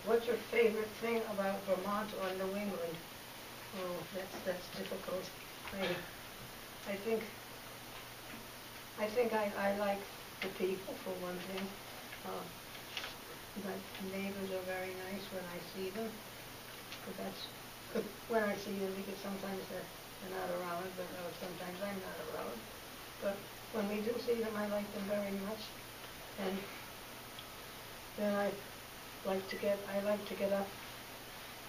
What's your favorite thing about Vermont or New England? Oh, that's difficult. I think I like the people for one thing. Uh, my neighbors are very nice when I see them. But that's when I see them, because sometimes they're not around, but sometimes I'm not around. But when we do see them, I like them very much. And then I like to get up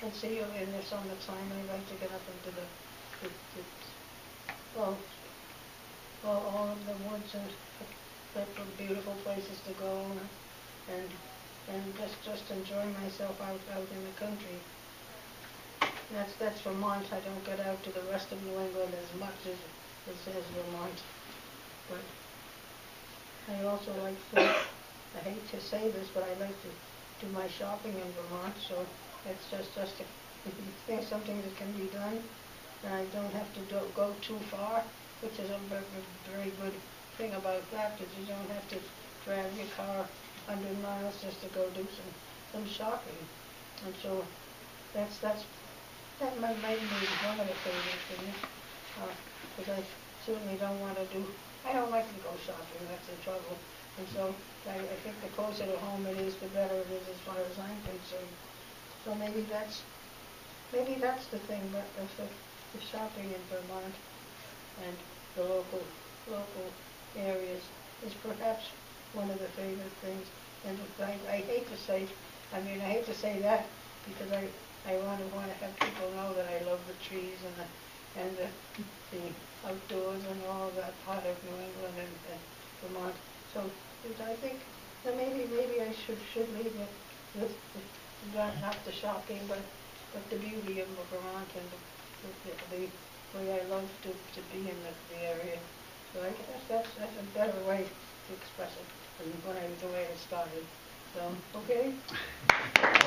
and see you in the summertime. I like to get up into the well, all of the woods and the beautiful places to go, and just enjoy myself out in the country. That's Vermont. I don't get out to the rest of New England as much as Vermont. But I also like to, I hate to say this, but I like to do my shopping in Vermont, so it's just something that can be done, and I don't have to go too far, which is a very good thing about that, because you don't have to drive your car 100 miles just to go do some shopping. And so that might be one of the favorite things, because I certainly don't want to do, I don't like to go shopping, that's the trouble. And so I think the closer to home it is, the better it is as far as I'm concerned. So maybe that's the thing, but the shopping in Vermont and the local areas is perhaps one of the favorite things. And I hate to say, I hate to say that, because I want to have people know that I love the trees and the outdoors and all that part of New England and Vermont. So I think that maybe I should leave it with not the shopping, but the beauty of Vermont and the way I love to be in the area. So I guess that's a better way to express it than the way I started. So, okay?